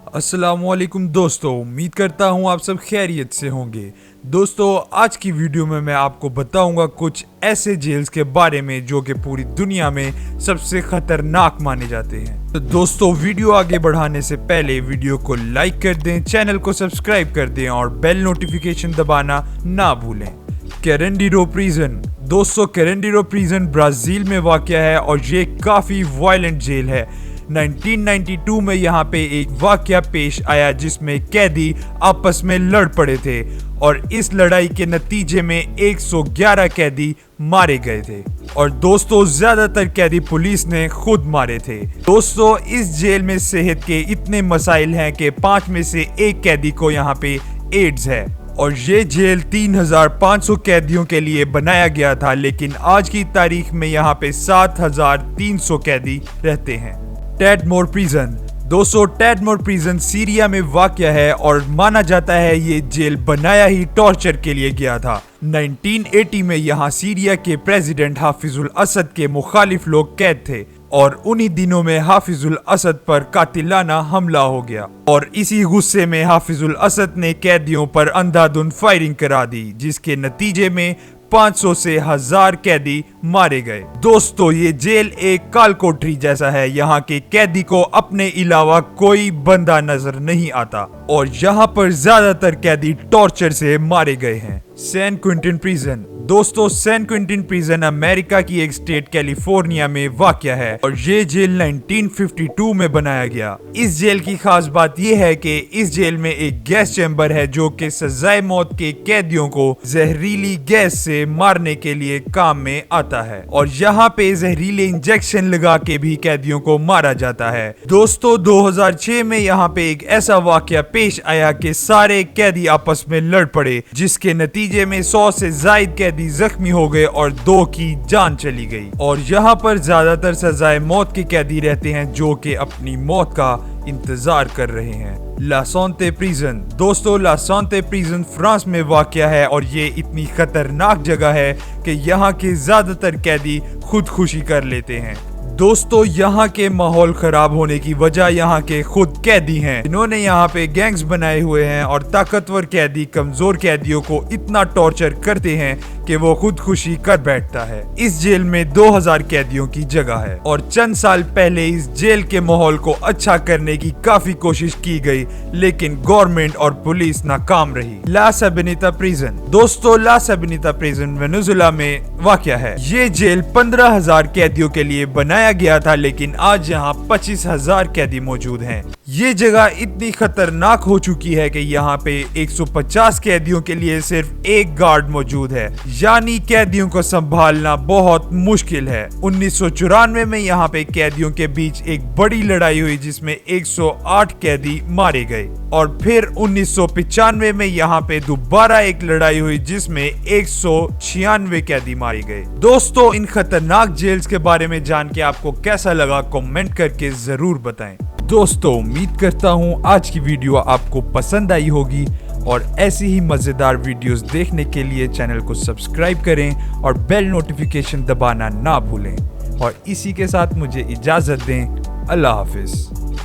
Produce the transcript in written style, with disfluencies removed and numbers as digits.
अस्सलामुअलैकुम दोस्तों, उम्मीद करता हूँ आप सब खैरियत से होंगे। दोस्तों, आज की वीडियो में मैं आपको बताऊंगा कुछ ऐसे जेल्स के बारे में जो कि पूरी दुनिया में सबसे खतरनाक माने जाते हैं। तो दोस्तों, वीडियो आगे बढ़ाने से पहले वीडियो को लाइक कर दें, चैनल को सब्सक्राइब कर दें और बेल नोटिफिकेशन दबाना ना भूलें। कैरेंडिरो प्रिजन। दोस्तों, कैरेंडिरो प्रिजन ब्राजील में वाक़ है और ये काफ़ी वायलेंट जेल है। 1992 में यहाँ पे एक वाकया पेश आया जिसमें कैदी आपस में लड़ पड़े थे और इस लड़ाई के नतीजे में 111 कैदी मारे गए थे और दोस्तों ज्यादातर कैदी पुलिस ने खुद मारे थे। दोस्तों, इस जेल में सेहत के इतने मसाइल हैं कि 5 में से 1 कैदी को यहाँ पे एड्स है और ये जेल 3500 कैदियों के लिए बनाया गया था, लेकिन आज की तारीख में यहाँ पे 7300 कैदी रहते हैं। टेडमोर प्रिजन। दोस्तों, टेडमोर प्रिजन सीरिया में वाक़या है और माना जाता है ये जेल बनाया ही टॉर्चर के लिए गया था। 1980 में यहाँ सीरिया के प्रेसिडेंट हाफिजुल असद के मुखालिफ लोग कैद थे और उन्हीं दिनों में हाफिजुल असद पर कातिलाना हमला हो गया और इसी गुस्से में हाफिजुल असद ने कैदियों पर अंधाधुंध फायरिंग करा दी, जिसके नतीजे में 500 से 1000 कैदी मारे गए। दोस्तों, ये जेल एक काल कोठरी जैसा है। यहाँ के कैदी को अपने अलावा कोई बंदा नजर नहीं आता और यहाँ पर ज्यादातर कैदी टॉर्चर से मारे गए हैं। San Quentin prison. दोस्तों, सैन क्विंटन प्रिजन अमेरिका की एक स्टेट कैलिफोर्निया में वाक़या है और ये जेल 1952 में बनाया गया। इस जेल की खास बात यह है कि इस जेल में एक गैस चैम्बर है जो कि सजाए मौत के कैदियों को जहरीली गैस से मारने के लिए काम में आता है और यहाँ पे जहरीले इंजेक्शन लगा के भी कैदियों को मारा जाता है। दोस्तों, 2006 में यहाँ पे एक ऐसा वाक़या पेश आया कि सारे कैदी आपस में लड़ पड़े, जिसके नतीजे में 100 से ज्यादा कैदी जख्मी हो गए और 2 की जान चली गई और यहाँ पर ज्यादातर सजाए मौत के कैदी रहते हैं जो कि अपनी मौत का इंतजार कर रहे हैं। ला सांते प्रिजन। दोस्तों, ला सांते प्रिजन फ्रांस में वाक़या है और ये इतनी खतरनाक जगह है कि यहाँ के ज्यादातर कैदी खुदकुशी कर लेते हैं। दोस्तों, यहाँ के माहौल खराब होने की वजह यहाँ के खुद कैदी हैं। इन्होंने यहाँ पे गैंग्स बनाए हुए हैं और ताकतवर कैदी कमजोर कैदियों को इतना टॉर्चर करते हैं कि वो खुदकुशी कर बैठता है। इस जेल में 2000 कैदियों की जगह है और चंद साल पहले इस जेल के माहौल को अच्छा करने की काफी कोशिश की गई, लेकिन गवर्नमेंट और पुलिस नाकाम रही। ला सबेनेता प्रिजन। दोस्तों, ला सबेनेता प्रिजन वेनेजुएला में वाक़या है। ये जेल 15000 कैदियों के लिए बनाया गया था, लेकिन आज यहाँ 25000 कैदी मौजूद हैं। ये जगह इतनी खतरनाक हो चुकी है कि यहाँ पे 150 कैदियों के लिए सिर्फ एक गार्ड मौजूद है, यानी कैदियों को संभालना बहुत मुश्किल है। 1994 में यहाँ पे कैदियों के बीच एक बड़ी लड़ाई हुई जिसमें 108 कैदी मारे गए और फिर 1995 में यहाँ पे दोबारा एक लड़ाई हुई जिसमें 196 कैदी मारे गए। दोस्तों, इन खतरनाक जेल्स के बारे में जान के आपको कैसा लगा, कमेंट करके जरूर बताएं। दोस्तों, उम्मीद करता हूँ आज की वीडियो आपको पसंद आई होगी और ऐसी ही मजेदार वीडियोस देखने के लिए चैनल को सब्सक्राइब करें और बेल नोटिफिकेशन दबाना ना भूलें और इसी के साथ मुझे इजाजत दें। अल्लाह हाफिज।